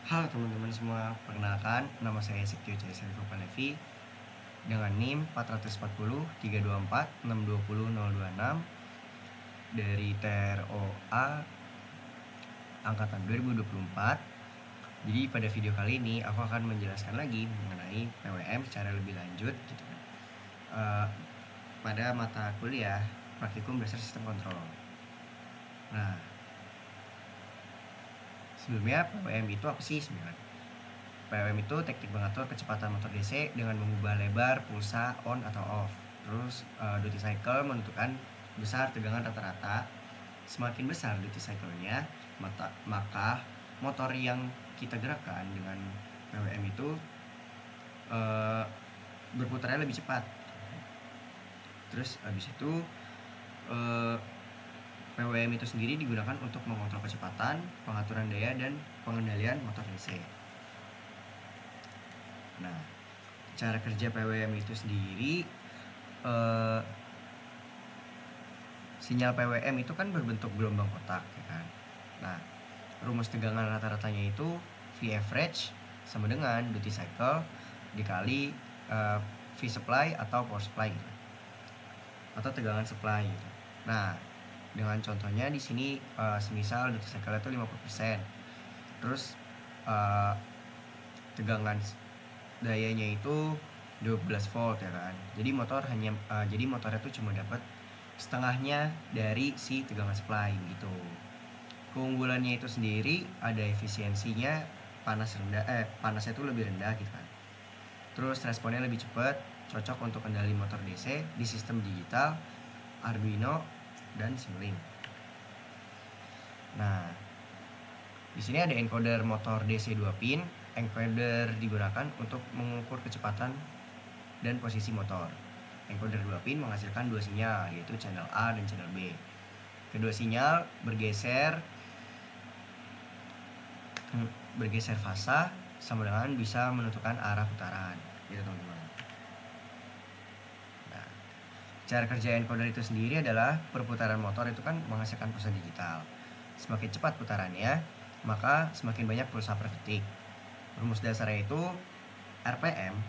Halo teman-teman semua, perkenalkan nama saya Sektio Cesar Palevi dengan NIM 440 324 620 026 dari TROA angkatan 2024. Jadi pada video kali ini aku akan menjelaskan lagi mengenai PWM secara lebih lanjut gitu kan. Pada mata kuliah praktikum dasar sistem kontrol. Nah, sebelumnya PWM itu apa sih sebenarnya? PWM itu teknik mengatur kecepatan motor DC dengan mengubah lebar pulsa on atau off. Terus duty cycle menentukan besar tegangan rata-rata. Semakin besar duty cycle-nya, maka motor yang kita gerakkan dengan PWM itu berputarnya lebih cepat. Terus habis itu PWM itu sendiri digunakan untuk mengontrol kecepatan, pengaturan daya, dan pengendalian motor DC. Nah, cara kerja PWM itu sendiri, sinyal PWM itu kan berbentuk gelombang kotak, ya kan? Nah, rumus tegangan rata-ratanya itu V average sama dengan duty cycle dikali V supply atau power supply gitu, atau tegangan supply gitu. Nah, dengan contohnya di sini semisal duty cycle itu 50%, terus tegangan dayanya itu 12 volt ya kan. Jadi motornya tuh cuma dapat setengahnya dari si tegangan supply gitu. Keunggulannya itu sendiri ada efisiensinya, panasnya itu lebih rendah gitu kan. Terus responnya lebih cepat, cocok untuk kendali motor DC di sistem digital, Arduino, dan Simulink. Nah, di sini ada encoder motor DC 2 pin. Encoder digunakan untuk mengukur kecepatan dan posisi motor. Encoder 2 pin menghasilkan dua sinyal, yaitu channel A dan channel B. Kedua sinyal bergeser fasa sama dengan bisa menentukan arah putaran, gitu teman-teman. Nah, cara kerja encoder itu sendiri adalah perputaran motor itu kan menghasilkan pulsa digital. Semakin cepat putarannya, maka semakin banyak pulsa per detik. Rumus dasarnya itu RPM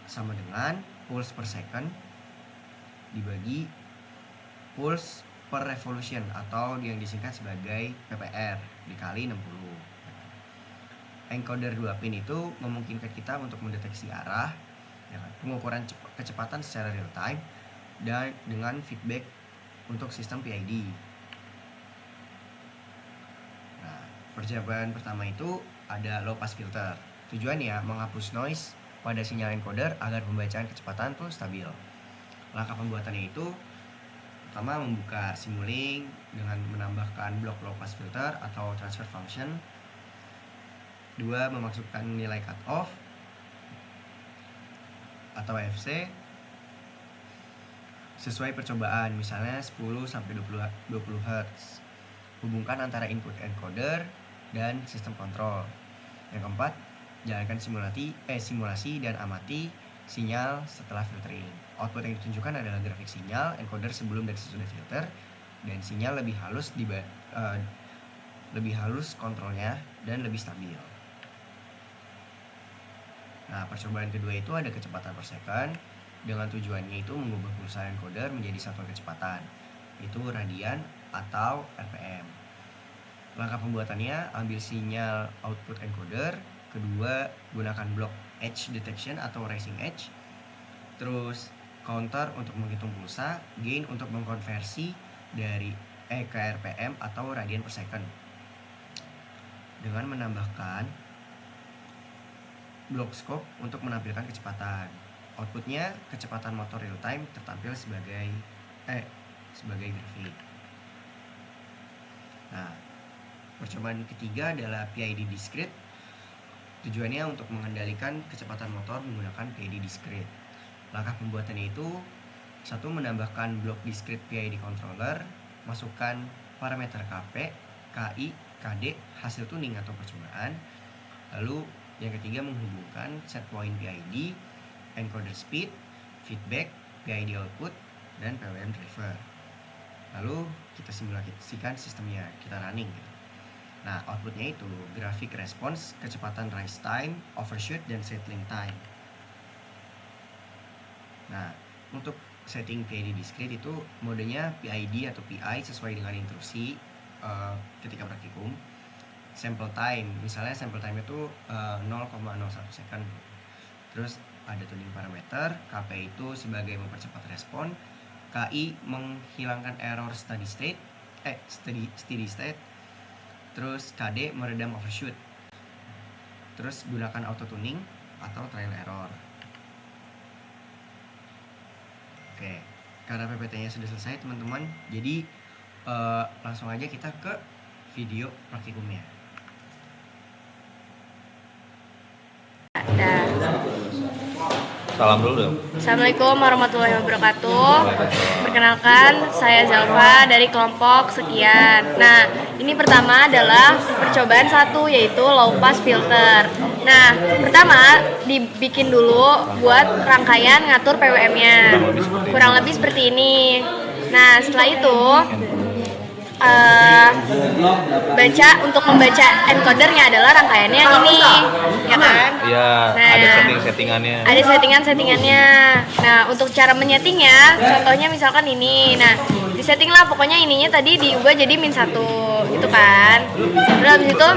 sama dengan pulse per second dibagi pulse per revolution atau yang disingkat sebagai PPR dikali 60. Encoder 2 pin itu memungkinkan kita untuk mendeteksi arah, ya kan, pengukuran kecepatan secara real time, dan dengan feedback untuk sistem PID. Nah, percobaan pertama itu ada low pass filter. Tujuannya menghapus noise pada sinyal encoder agar pembacaan kecepatan tuh stabil. Langkah pembuatannya itu pertama membuka Simulink dengan menambahkan blok low pass filter atau transfer function. Dua, memasukkan nilai cut off atau FC sesuai percobaan, misalnya 10 sampai 20 Hz. Hubungkan antara input encoder dan sistem kontrol. Yang keempat, jalankan simulasi dan amati sinyal setelah filtering. Output yang ditunjukkan adalah grafik sinyal encoder sebelum dan sesudah filter, dan sinyal lebih halus kontrolnya dan lebih stabil. Nah, percobaan kedua itu ada kecepatan per second, dengan tujuannya itu mengubah pulsa encoder menjadi satuan kecepatan, itu radian atau RPM. Langkah pembuatannya, ambil sinyal output encoder. Kedua, gunakan blok edge detection atau rising edge. Terus counter untuk menghitung pulsa, gain untuk mengkonversi dari ke RPM atau radian per second, dengan menambahkan blok scope untuk menampilkan kecepatan. Outputnya kecepatan motor real time tertampil sebagai grafik. Nah, percobaan ketiga adalah PID discrete. Tujuannya untuk mengendalikan kecepatan motor menggunakan PID discrete. Langkah pembuatannya itu: satu, menambahkan blok discrete PID controller, masukkan parameter KP, KI, KD, hasil tuning atau percobaan. Lalu yang ketiga, menghubungkan set point PID, encoder speed, feedback, PID output, dan PWM driver. Lalu kita simulasikan sistemnya, kita running gitu. Nah, outputnya itu grafik respons, kecepatan rise time, overshoot, dan settling time. Nah, untuk setting PID discrete itu modenya PID atau PI sesuai dengan instruksi ketika praktikum. Sample time, misalnya sample time itu 0,01 second. Terus ada tuning parameter, KP itu sebagai mempercepat respon, KI menghilangkan error steady state, terus KD meredam overshoot. Terus gunakan auto tuning atau trial error. Oke, karena PPT-nya sudah selesai teman-teman, jadi langsung aja kita ke video praktikumnya. Salam dulu dong. Assalamualaikum warahmatullahi wabarakatuh. Perkenalkan, saya Zalfa dari kelompok sekian. Nah, ini pertama adalah percobaan 1, yaitu low pass filter. Nah, pertama dibikin dulu buat rangkaian ngatur PWM-nya. Kurang lebih seperti ini. Nah, setelah itu untuk membaca encodernya adalah rangkaiannya yang ini, ya kan? Iya, Nah, ada settingannya. ada settingannya. Nah, untuk cara menyetingnya, contohnya misalkan ini. Nah, disetting lah pokoknya ininya tadi diubah jadi -1 gitu kan. Terus habis itu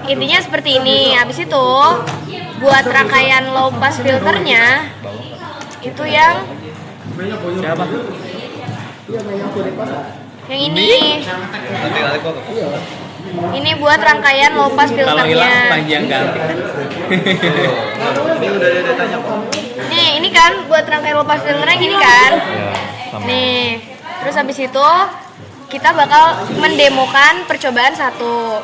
intinya seperti ini. Habis itu buat rangkaian low pass filternya itu yang Siapa? yang ini. Nanti kok. Ini buat rangkaian low pass filternya. Panjang ganti. Ini udah ada datanya kok. Nih, ini kan buat rangkaian low pass filternya gini kan. Ya, sama. Nih, terus habis itu kita bakal mendemokan percobaan 1.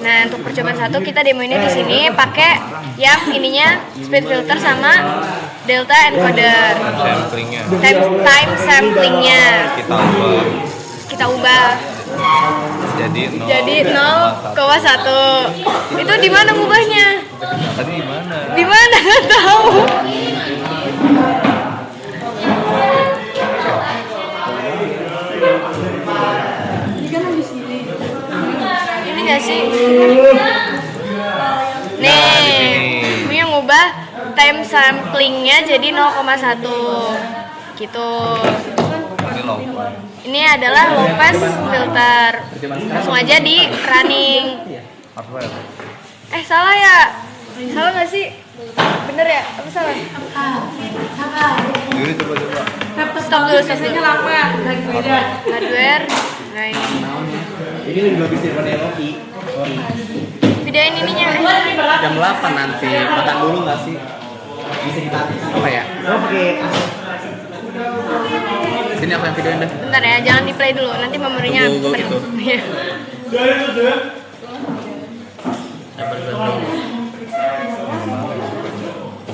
Nah, untuk percobaan 1 kita demoinnya di sini pakai yang ininya speed filter sama delta encoder. Samplingnya. Time samplingnya Kita ubah kita ubah jadi 0,1. Itu di mana ngubahnya? Tadi di mana? Di mana? Nggak tahu. Ini nggak sih? Nih, ini yang ngubah time samplingnya jadi 0,1 gitu. Ini low. Ini adalah low pass filter. Langsung aja di running. Apa ya? Salah ya? Salah nggak sih? Bener ya? Apa salah? Yuri coba. Stop dulu. Hardware. Nah ini. Ini lebih bagus daripada yang Oki. Videoin ininya. Jam 8 nanti makan dulu nggak sih? Bisa kita Apa ya? Oke. Sini aku yang videoin deh. Bentar ya, jangan di play dulu. Nanti memorinya Tunggu penuh. gitu. Iya.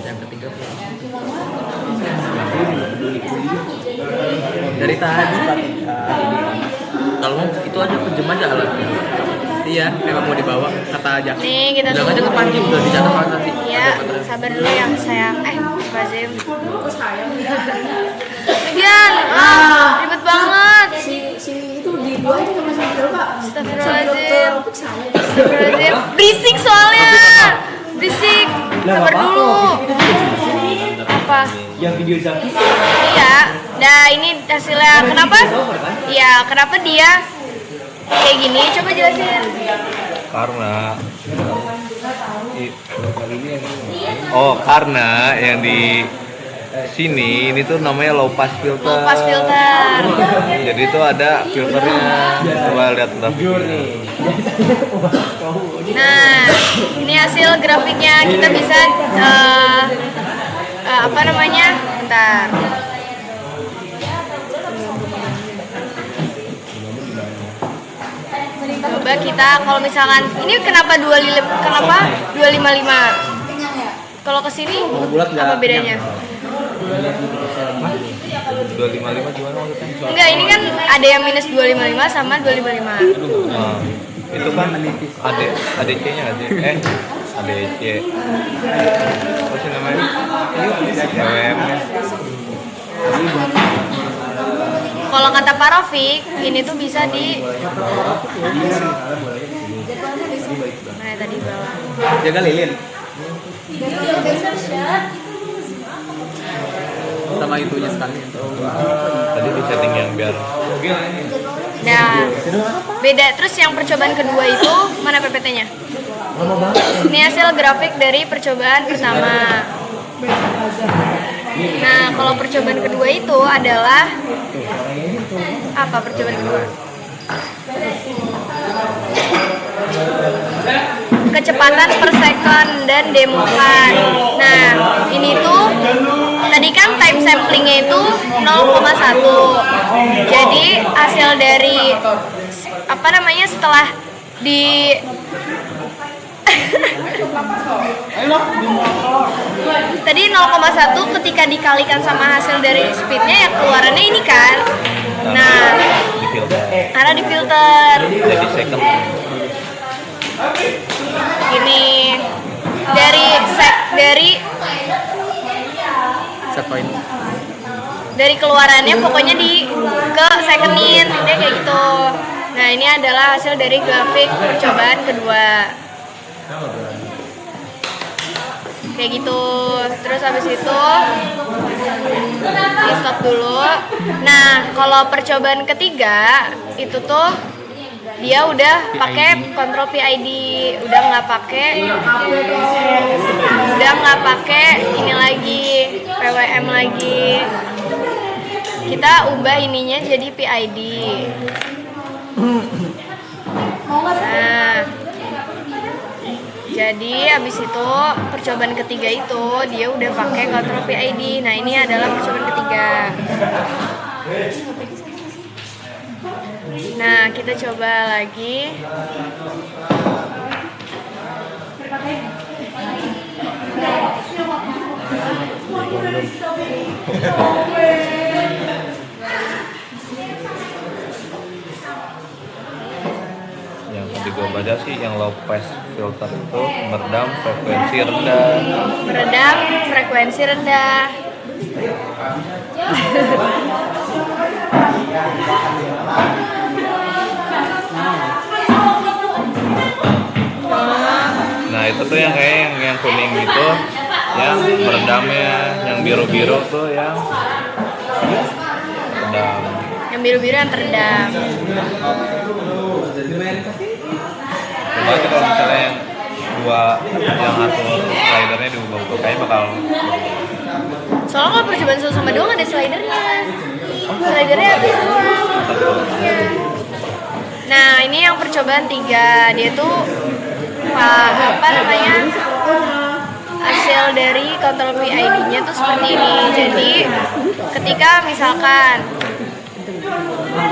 Yang ketiga dari tadi kalau mau itu aja pinjam aja alatnya. Iya, memang mau dibawa kata aja. Nih kita Udah aja kepancing udah dicatat kan nanti. Iya, sabar dulu yang sayang. Spazim. Lagian, ribet banget. Si itu di dua itu sama sama Pak. Astagfirullahaladzim. Astagfirullahaladzim. Berisik soalnya. Berisik. Sabar dulu. Apa? Yang video Zaki. Iya. Nah ini hasilnya. Kenapa? Iya. Kenapa dia kayak gini? Coba jelasin. Karena yang di sini ini tuh namanya low pass filter. Low pass filter. Jadi itu ada filternya. Coba lihat grafiknya. Nah, ini hasil grafiknya. Kita bisa apa namanya? Bentar. Coba kita kalau misalkan ini kenapa 255? Kalau ke sini apa bedanya? 255 gimana maksudnya? Enggak, ini kan ada yang minus 255 sama 255. Itu kan ADC-nya ADC. Apa sih namanya? PWM-nya. kalau kata Pak Rafiq, ini tuh bisa di mana tadi bawah. Jaga lilin. Sama itunya sekali. Tadi di setting yang biar Nah, beda. Terus yang percobaan kedua itu mana PPT-nya? Ini hasil grafik dari percobaan pertama. Nah, kalau percobaan kedua itu adalah apa percobaan kedua? Kecepatan per second dan demokan. Nah, ini tuh tadi kan time samplingnya itu 0,1. Jadi hasil dari apa namanya setelah di tadi 0,1 ketika dikalikan sama hasil dari speednya ya keluarannya ini kan. Nah, di filter karena di filter jadi second. ini Set point. dari keluarannya pokoknya di ke secondin intinya kayak gitu. Nah, ini adalah hasil dari grafik percobaan kedua kayak gitu. Terus habis itu di stop dulu. Nah, kalau percobaan ketiga itu tuh dia udah pakai kontrol PID, udah nggak pakai ini lagi PWM lagi. Kita ubah ininya jadi PID. Nah, jadi abis itu percobaan ketiga itu dia udah pakai kontrol PID. Nah, ini adalah percobaan ketiga. Nah, kita coba lagi. Yang tadi gue baca sih yang low pass filter itu meredam frekuensi rendah. Meredam frekuensi rendah. Nah itu tuh yang kayak yang kuning gitu, yang meredamnya, yang biru-biru tuh yang redam. Yang biru-biru yang teredam. Coba aja kalau misalnya yang dua yang atur slidernya diubah-ubah kayaknya bakal. Soalnya kalau percobaan 1 sama 2 nggak ada slidernya. Slidernya ada doang. Nah, ini yang percobaan 3. Dia tuh apa namanya? Hasil dari kontrol PID-nya tuh seperti ini. Jadi, ketika misalkan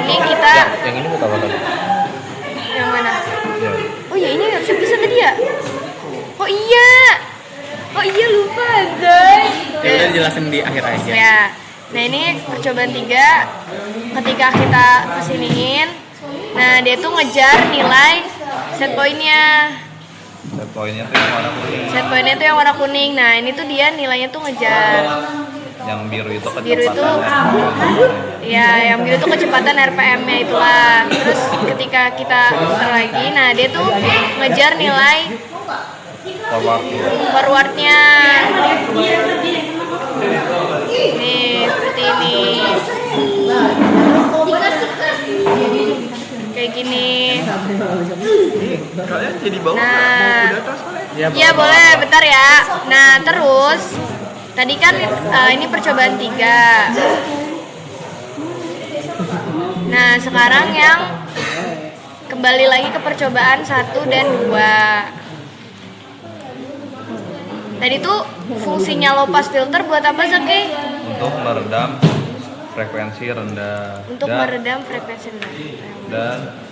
ini kita Yang ini bukan apa tadi? yang mana? Ya. Oh ya, ini nggak bisa tadi ya? Oh iya lupa guys. Ya udah jelasin di akhir aja. Ya. Nah, ini percobaan 3 ketika kita kesiniin. Nah, dia tuh ngejar nilai set point-nya. Set point-nya tuh yang warna kuning. Set point-nya tuh yang warna kuning. Nah, ini tuh dia nilainya tuh ngejar. Yang biru itu Biru itu kecepatan. ya, yang biru tuh kecepatan RPM-nya itulah. Terus ketika kita putar lagi, nah dia tuh ngejar nilai forward-nya. Nih, seperti ini. Kayak gini. Kalian jadi bau Nah, udah terus iya boleh, bentar ya. Nah, terus tadi kan ini percobaan 3. Nah, sekarang yang kembali lagi ke percobaan 1 dan 2. Tadi tuh fungsinya low pass filter buat apa Zaki? Untuk meredam frekuensi rendah. Untuk meredam frekuensi rendah.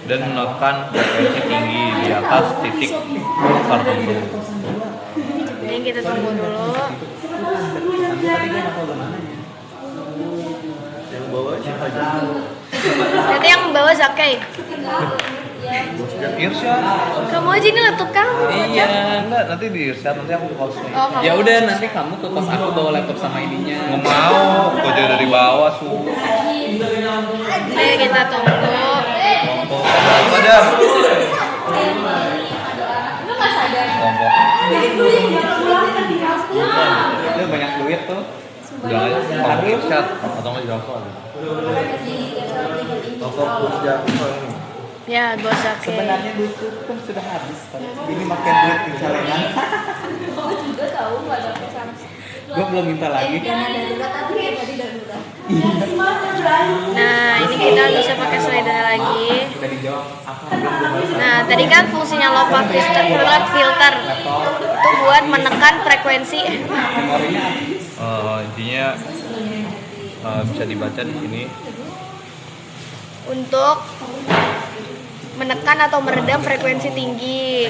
Dan menekan frekuensi tinggi di atas titik tertentu. Ini kita tunggu dulu. yang bawa siapa aja? Nanti yang bawa Zakai. Irsyad. Kamu aja ini laptop kamu. Iya. Enggak, nanti di Irsyad, nanti aku ke kosnya. Oh, kamu. Ya udah nanti kamu ke kos aku bawa laptop sama ininya. Nggak mau, kok jadi dari bawah su. Ayo kita tunggu. Kelompok. Ada. Kelompok. Dia banyak duit tuh. Jangan kelompok Irsyad atau nggak Java. Kelompok Java ini. Ya, bos oke. Sebenarnya duit itu kan sudah habis. Ini makan duit di celengan. Kamu juga tahu nggak ada pesan. Gue belum minta lagi. Dana darurat tapi ya tadi darurat. Nah, ini kita bisa pakai slider lagi. Udah dijawab. Apa belum Nah, tadi kan fungsinya low pass filter, filter itu buat menekan frekuensi. memorinya habis. Intinya bisa dibaca di sini. Untuk menekan atau meredam frekuensi tinggi.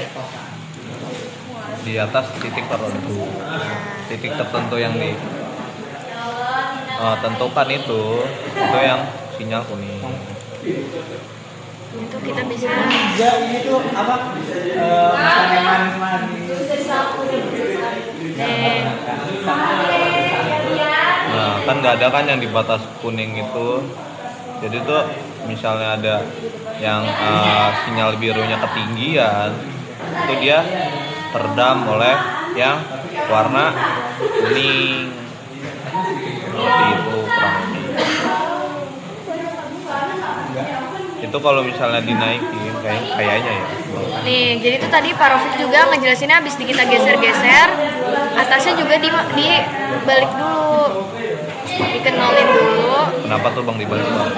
Di atas titik tertentu, titik tertentu yang tentukan itu yang sinyal kuning. Itu kita bisa. Ya ini tuh apa? Makan yang manis-manis. Nih, Nah, kan nggak ada kan yang di batas kuning itu. Jadi tuh misalnya ada yang sinyal birunya ketinggian, itu dia teredam oleh yang warna kuning. Seperti itu kurang lebih. Itu kalau misalnya dinaikin kayaknya ya. nih, jadi itu tadi Pak Rofik juga ngejelasinnya habis kita geser-geser, atasnya juga dibalik dulu, dikenolin dulu. Kenapa tuh Bang dibalik Bang?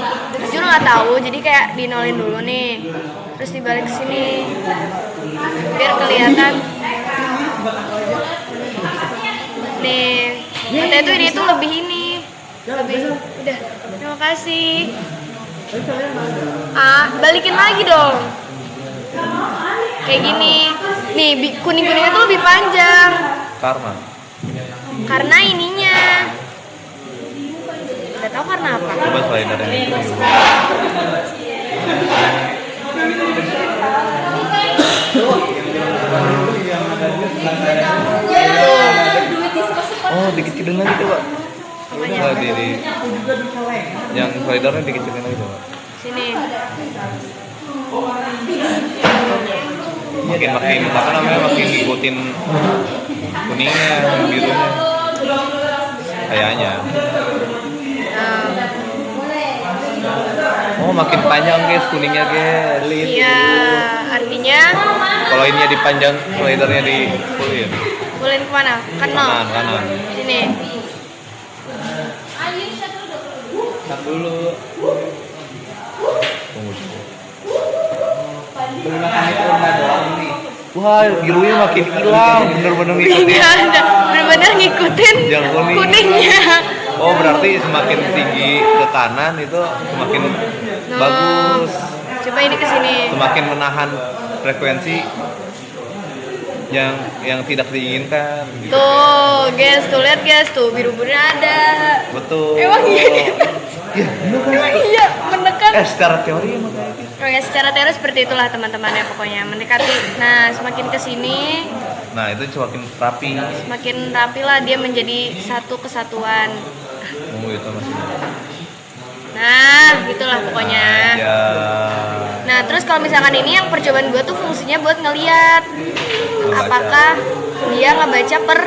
Jujur nggak tahu, jadi kayak dinolin dulu nih, terus dibalik ke sini, biar kelihatan. Nih, katanya tuh ini tuh lebih udah. Terima kasih. Balikin lagi dong. Kayak gini. Nih, kuning-kuningnya tuh lebih panjang. Karena ininya. Gak tahu karena apa. Coba slider yang itu. Oh, dikecilin lagi tuh, Pak. Apanya? Nah, yang slidernya dikecilin lagi tuh, Pak. Sini. Makin apa namanya, makin ngikutin kuningnya, birunya. Kayaknya. Oh, makin panjang guys kuningnya guys. Lihat. Iya, artinya Kalau ininya dipanjang, slidernya di fullin. fullin kemana? Kanan. Kanan. Sini. Stop dulu. Tunggu. Belum makan itu udah doang nih. Wah, birunya makin hilang, bener-bener ngikutin. Iya, benar-benar ngikutin Yang kuning. kuningnya. Oh, berarti semakin tinggi ke kanan itu semakin bagus, Coba ini ke sini. semakin menahan frekuensi yang tidak diinginkan. Gitu. Tuh, guys, tuh lihat guys, tuh biru-birunya ada. Betul. Emang iya dia. Iya, bener kan? Emang iya menekan. Secara teori emang kayak gitu. Oke, secara teori seperti itulah teman-teman ya pokoknya mendekati. Nah, semakin ke sini, Nah, itu semakin rapi. semakin rapi lah dia menjadi satu kesatuan. Tunggu itu masih. Nah, gitulah pokoknya. Ya. Nah, terus kalau misalkan ini yang percobaan gue tuh fungsinya buat ngeliat apakah dia ngebaca per,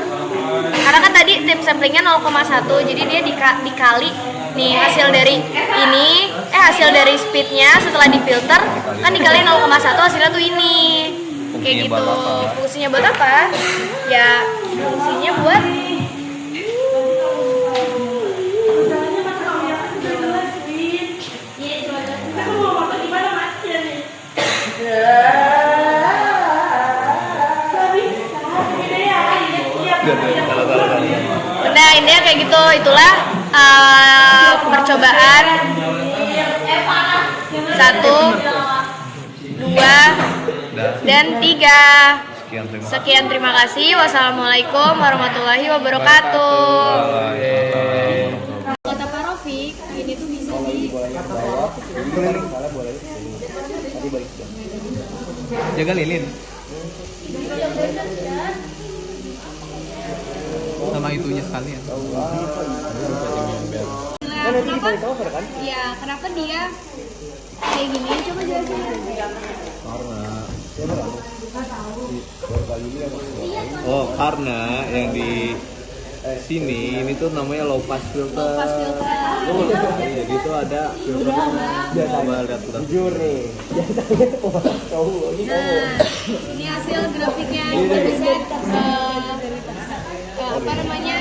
karena kan tadi tip samplingnya 0,1, jadi dia dikali nih hasil dari ini, hasil dari speednya setelah difilter kan dikali 0,1 hasilnya tuh ini. Kayak Fungsinya gitu. buat apa? Fungsinya buat apa? Ya, fungsinya buat Nah, intinya kayak gitu. Itulah percobaan 1, 2, dan 3. Sekian, terima kasih. Wassalamualaikum warahmatullahi wabarakatuh. Kata Pak Rofik, ini tuh bisa di Jaga lilin. Sama itunya sekalian. Kenapa? Ya, kenapa dia kayak gini? Coba jelasin. Karena yang di sini ini tuh namanya low pass filter. Low pass filter. Jadi itu ada filternya. Coba lihat Jujur nih. Nah, ini hasil grafiknya kita bisa apa namanya